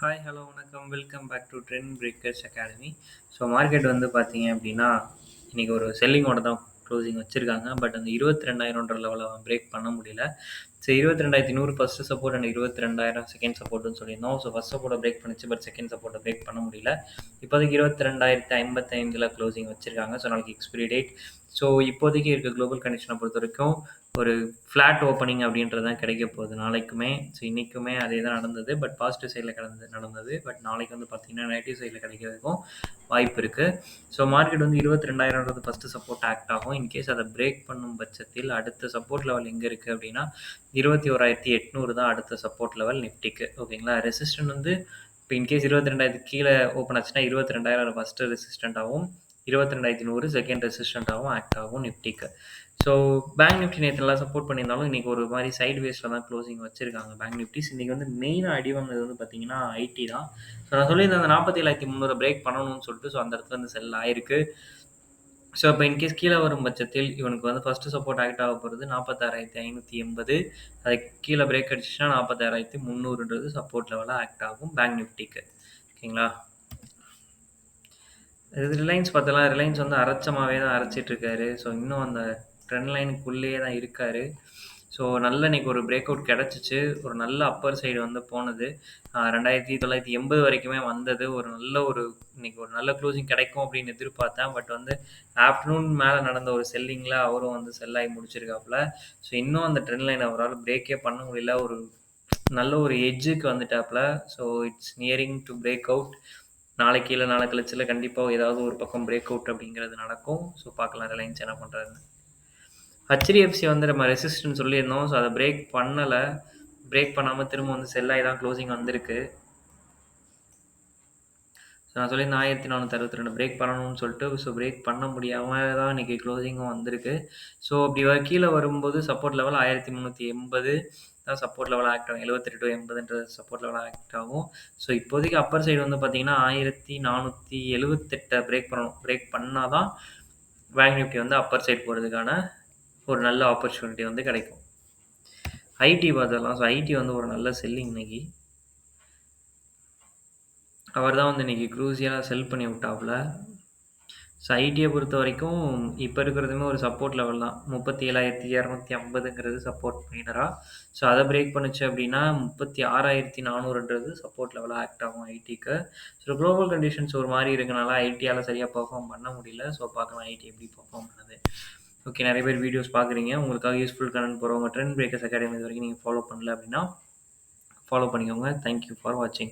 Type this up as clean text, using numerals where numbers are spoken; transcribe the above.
Hi, hello, வணக்கம். Welcome back to trend breakers academy. So market வந்து பார்த்தீங்க அப்படின்னா, இன்னைக்கு ஒரு செல்லிங்கோட தான் க்ளோசிங் வச்சிருக்காங்க. பட் அந்த 22,000ன்ற லெவல பிரேக் பண்ண முடியல. So 22,100 first support and 22,000 second சப்போர்ட்னு சொல்லியிருந்தோம். ஸோ ஃபர்ஸ்ட் சப்போர்ட்டை பிரேக் பண்ணுச்சு. பட் செகண்ட் சப்போர்ட்டை பிரேக் பண்ண முடியல. இப்போதைக்கு 22,055 க்ளோசிங் வச்சிருக்காங்க. ஸோ நாளைக்கு எக்ஸ்பிரி டேட். ஸோ இப்போதைக்கு இருக்க குளோபல் கண்டிஷனை பொறுத்த வரைக்கும் ஒரு ஃப்ளாட் ஓப்பனிங் அப்படின்றது தான் கிடைக்க போகுது நாளைக்குமே. ஸோ இன்றைக்குமே அதே தான் நடந்தது. பட் பாசிட்டிவ் சைடில் நடந்தது. பட் நாளைக்கு வந்து பார்த்திங்கன்னா நெகட்டிவ் சைடில் கிடைக்கிறதுக்கும் வாய்ப்பு இருக்குது. ஸோ மார்க்கெட் வந்து 22,000ன்றது ஃபஸ்ட்டு சப்போர்ட் ஆக்ட் ஆகும். இன்கேஸ் அதை பிரேக் பண்ணும் பட்சத்தில் அடுத்த சப்போர்ட் லெவல் எங்கே இருக்குது அப்படின்னா 21,800 தான் அடுத்த சப்போர்ட் லெவல் நிஃப்டிக்கு. ஓகேங்களா? ரெசிஸ்டன்ட் வந்து இப்போ இன்கேஸ் 22,000 கீழே ஓப்பன் ஆச்சுன்னா 22,000 ஃபஸ்ட்டு ரெசிஸ்டண்ட்டாகவும் 22,100 செகண்ட் ரெசிஸ்டண்ட்டாகவும் ஆக்ட் ஆகும் நிஃப்டிக்கு. ஸோ பேங்க் நிஃப்டி நேற்று நல்லா சப்போர்ட் பண்ணியிருந்தாலும் இன்றைக்கி ஒரு மாதிரி சைட் வேஸில் தான் க்ளோசிங் வச்சிருக்காங்க பேங்க் நிஃப்டிஸ். இன்றைக்கி வந்து மெயினாக அடி வாங்கினது வந்து பார்த்தீங்கன்னா ஐடி தான். ஸோ நான் சொல்லியிருந்தேன் அந்த 47,300 பிரேக் பண்ணணும்னு சொல்லிட்டு. ஸோ அந்த இடத்துல வந்து செல் ஆயிருக்கு. ஸோ இப்போ இன்கேஸ் கீழே வரும் பட்சத்தில் இவனுக்கு வந்து ஃபஸ்ட்டு சப்போர்ட் ஆக்ட் ஆக போகிறது 46,580. அதுக்கு கீழே பிரேக் அடிச்சுன்னா 46,300ன்றது சப்போர்ட் லெவலாக ஆக்ட் ஆகும் பேங்க் நிஃப்டிக்கு. ஓகேங்களா? இது ரிலையன்ஸ் பார்த்தலாம். ரிலையன்ஸ் வந்து அரைச்சமாவே தான் அரைச்சிட்ருக்காரு. ஸோ இன்னும் அந்த ட்ரெண்ட் லைனுக்குள்ளேயே தான் இருக்கார். ஸோ நல்ல இன்னைக்கு ஒரு பிரேக் அவுட் கிடச்சிச்சு. ஒரு நல்ல அப்பர் சைடு வந்து போனது. 2,980 வரைக்குமே வந்தது. ஒரு நல்ல ஒரு இன்னைக்கு ஒரு நல்ல க்ளோசிங் கிடைக்கும் அப்படின்னு எதிர்பார்த்தேன். பட் வந்து ஆஃப்டர்நூன் மேலே நடந்த ஒரு செல்லிங்கில் அவரும் வந்து செல்லாகி முடிச்சிருக்காப்புல. ஸோ இன்னும் அந்த ட்ரெண்ட் லைன் அவரால் பிரேக்கே பண்ண முடியல. ஒரு நல்ல ஒரு எட்ஜுக்கு வந்துட்டாப்புல. So it's nearing to break out. நாளைக்கு இல்லை நாளை கழிச்சில் கண்டிப்பாக ஏதாவது ஒரு பக்கம் பிரேக் அவுட் அப்படிங்கிறது நடக்கும். ஸோ பார்க்கலாம் ரிலையன்ஸ் என்ன பண்ணுறாருன்னு. ஹெச்டிஎஃப்சி வந்து நம்ம ரெசிஸ்டன்ஸ் சொல்லியிருந்தோம். ஸோ அதை பிரேக் பண்ணலை. பிரேக் பண்ணாமல் திரும்ப வந்து செல்லாகி தான் க்ளோசிங் வந்திருக்கு. ஸோ நான் சொல்லியிருந்தேன் 1462 பிரேக் பண்ணணும்னு சொல்லிட்டு. ஸோ பிரேக் பண்ண முடியாமல் தான் இன்றைக்கி க்ளோசிங்கும் வந்திருக்கு. ஸோ அப்படி கீழே வரும்போது சப்போர்ட் லெவல் 1380 தான் சப்போர்ட் லெவல் ஆக்ட் ஆகும். 78 to 80ன்ற சப்போர்ட் லெவல் ஆக்ட் ஆகும். ஸோ இப்போதைக்கு அப்பர் சைடு வந்து பார்த்தீங்கன்னா 1478 பிரேக் பண்ணணும். பிரேக் பண்ணால் தான் பேங்க் நிஃப்டி வந்து அப்பர் சைடு போகிறதுக்கான ஒரு நல்ல ஆப்பர்ச்சுனிட்டி வந்து கிடைக்கும். ஐடி பார்த்துடலாம். ஸோ ஐடி வந்து ஒரு நல்ல செல்லிங் இன்னைக்கு. அவர் தான் வந்து இன்றைக்கி க்ரூசியலாக செல் பண்ணி விட்டாப்புல. ஸோ ஐடியை பொறுத்த வரைக்கும் இப்போ இருக்கிறதுமே ஒரு சப்போர்ட் லெவல் தான். 37,250ங்கிறது சப்போர்ட் மீனரா. ஸோ அதை பிரேக் பண்ணுச்சு அப்படின்னா 36,400ன்றது சப்போர்ட் லெவலாக ஆக்ட் ஆகும் ஐடிக்கு. ஸோ குளோபல் கண்டிஷன்ஸ் ஒரு மாதிரி இருக்கனால ஐடியால் சரியாக பர்ஃபார்ம் பண்ண முடியல. ஸோ பார்க்கலாம் ஐடி எப்படி பர்ஃபார்ம் பண்ணுது. ஓகே, நிறைய பேர் வீடியோஸ் பார்க்குறீங்க. உங்களுக்காக யூஸ்ஃபுல் கண்டென்ட் போகிறவங்க ட்ரெண்ட் பிரேக்கர்ஸ் அகாடமி இது வரைக்கும் நீங்கள் ஃபாலோ பண்ணல அப்படின்னா ஃபாலோ பண்ணிக்கோங்க. தேங்க்யூ ஃபார் வாட்சிங்.